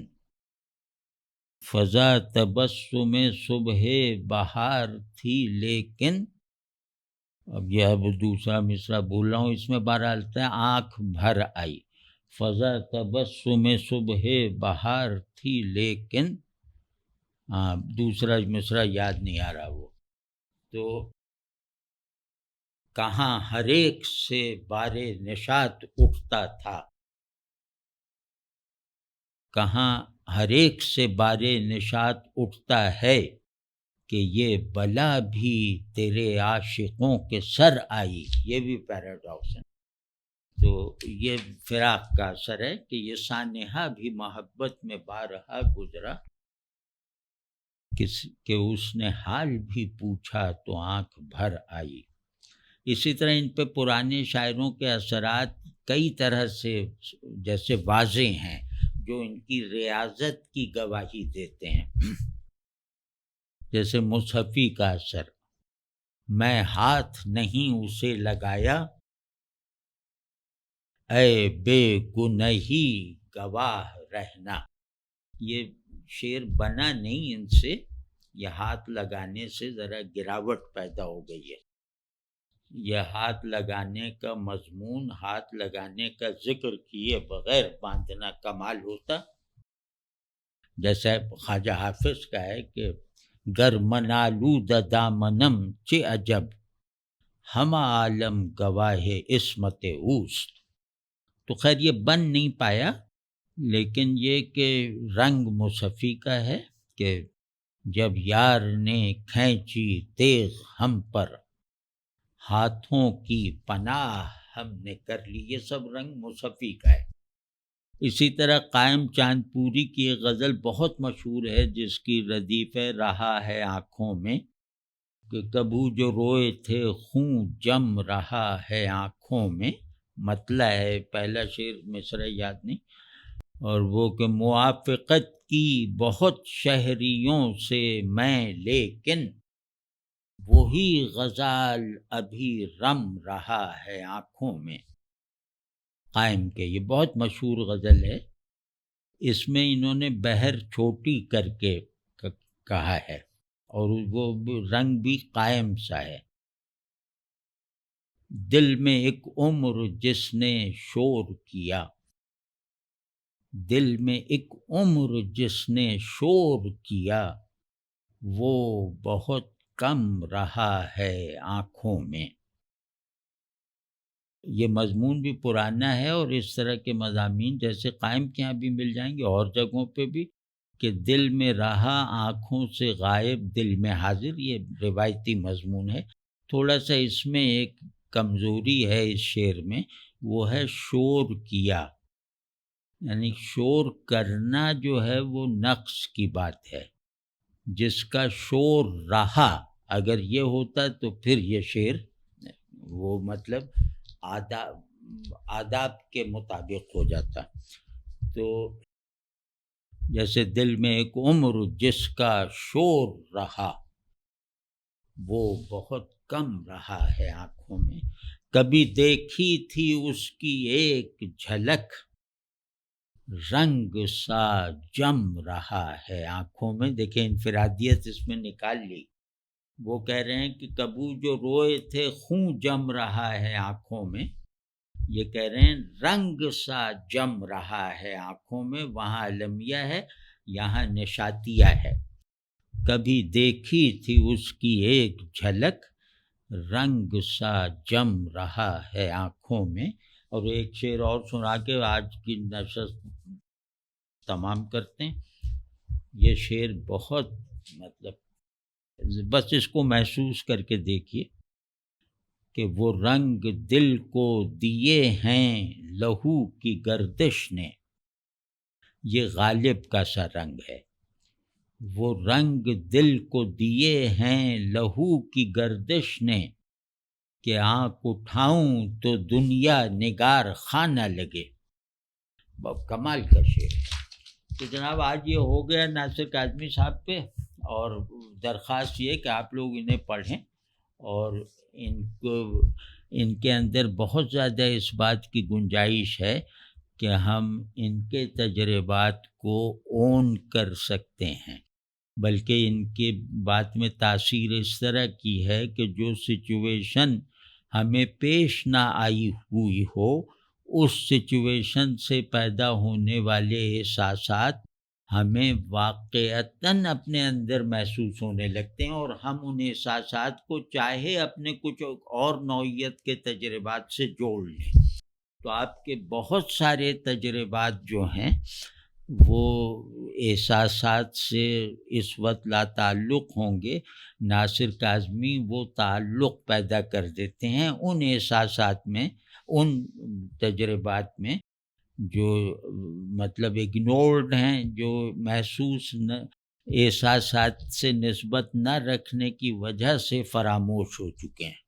فضا تبسم صبح بہار تھی لیکن، اب دوسرا مصرع بھول رہا ہوں، اس میں بہرحال ہے آنکھ بھر آئی۔ فضا تبسم صبح بہار تھی لیکن، دوسرا مصرع یاد نہیں آ رہا وہ تو۔ کہاں ہر ایک سے بار نشاط اٹھتا تھا، کہاں ہر ایک سے بار نشاط اٹھتا ہے، کہ یہ بلا بھی تیرے عاشقوں کے سر آئی۔ یہ بھی پیراڈاکس ہے۔ تو یہ فراق کا اثر ہے کہ یہ سانحہ بھی محبت میں بارہا گزرا، کہ اس نے حال بھی پوچھا تو آنکھ بھر آئی۔ اسی طرح ان پہ پرانے شاعروں کے اثرات کئی طرح سے جیسے واضح ہیں، جو ان کی ریاضت کی گواہی دیتے ہیں۔ جیسے مصحفی کا اثر، میں ہاتھ نہیں اسے لگایا، اے بے گنہی گواہ رہنا۔ یہ شعر بنا نہیں ان سے، یہ ہاتھ لگانے سے ذرا گراوٹ پیدا ہو گئی ہے۔ یہ ہاتھ لگانے کا مضمون، ہاتھ لگانے کا ذکر کیے بغیر باندھنا کمال ہوتا۔ جیسا خواجہ حافظ کا ہے کہ گر منالود دامنم چه عجب، ہمہ عالم گواہ عصمت اوست۔ تو خیر یہ بن نہیں پایا، لیکن یہ کہ رنگ مصحفی کا ہے کہ جب یار نے کھینچی تیغ ہم پر، ہاتھوں کی پناہ ہم نے کر لی۔ یہ سب رنگ مصحفی کا ہے۔ اسی طرح قائم چاند پوری کی ایک غزل بہت مشہور ہے جس کی ردیف ہے رہا ہے آنکھوں میں، کہ کبھی جو روئے تھے خون جم رہا ہے آنکھوں میں۔ مطلع ہے، پہلا شعر مصرع یاد نہیں، اور وہ کہ موافقت کی بہت شہریوں سے میں لیکن، وہی غزال ابھی رم رہا ہے آنکھوں میں۔ قائم کے یہ بہت مشہور غزل ہے، اس میں انہوں نے بہر چھوٹی کر کے کہا ہے، اور وہ رنگ بھی قائم سا ہے۔ دل میں ایک عمر جس نے شور کیا، دل میں ایک عمر جس نے شور کیا، وہ بہت کم رہا ہے آنکھوں میں۔ یہ مضمون بھی پرانا ہے، اور اس طرح کے مضامین جیسے قائم کے یہاں بھی مل جائیں گے اور جگہوں پہ بھی، کہ دل میں رہا آنکھوں سے غائب دل میں حاضر۔ یہ روایتی مضمون ہے۔ تھوڑا سا اس میں ایک کمزوری ہے اس شعر میں، وہ ہے شور کیا۔ یعنی شور کرنا جو ہے وہ نقص کی بات ہے، جس کا شور رہا اگر یہ ہوتا تو پھر یہ شعر وہ مطلب آداب کے مطابق ہو جاتا۔ تو جیسے دل میں ایک عمر جس کا شور رہا، وہ بہت کم رہا ہے آنکھوں میں، کبھی دیکھی تھی اس کی ایک جھلک، رنگ سا جم رہا ہے آنکھوں میں۔ دیکھیں انفرادیت اس میں نکال لی، وہ کہہ رہے ہیں کہ کبو جو روئے تھے خون جم رہا ہے آنکھوں میں، یہ کہہ رہے ہیں رنگ سا جم رہا ہے آنکھوں میں، وہاں المیہ ہے یہاں نشاتیہ ہے۔ کبھی دیکھی تھی اس کی ایک جھلک، رنگ سا جم رہا ہے آنکھوں میں۔ اور ایک شعر اور سنا کے آج کی نشست تمام کرتے ہیں۔ یہ شعر بہت مطلب بس اس کو محسوس کر کے دیکھیے کہ وہ رنگ دل کو دیے ہیں لہو کی گردش نے، یہ غالب کا سا رنگ ہے۔ وہ رنگ دل کو دیے ہیں لہو کی گردش نے، کہ آنکھ اٹھاؤں تو دنیا نگار خانہ لگے۔ کمال کا شعر ہے۔ تو جناب آج یہ ہو گیا ناصر کاظمی صاحب پہ، اور درخواست یہ کہ آپ لوگ انہیں پڑھیں، اور ان کے اندر بہت زیادہ اس بات کی گنجائش ہے کہ ہم ان کے تجربات کو اون کر سکتے ہیں، بلکہ ان کے بات میں تاثیر اس طرح کی ہے کہ جو سچویشن ہمیں پیش نہ آئی ہوئی ہو، اس سچویشن سے پیدا ہونے والے احساسات ہمیں واقعتاً اپنے اندر محسوس ہونے لگتے ہیں، اور ہم ان احساسات کو چاہے اپنے کچھ اور نوعیت کے تجربات سے جوڑ لیں۔ تو آپ کے بہت سارے تجربات جو ہیں وہ احساسات سے اس وقت لا تعلق ہوں گے، ناصر کاظمی وہ تعلق پیدا کر دیتے ہیں ان احساسات میں، ان تجربات میں جو مطلب اگنورڈ ہیں، جو محسوس احساسات سے نسبت نہ رکھنے کی وجہ سے فراموش ہو چکے ہیں۔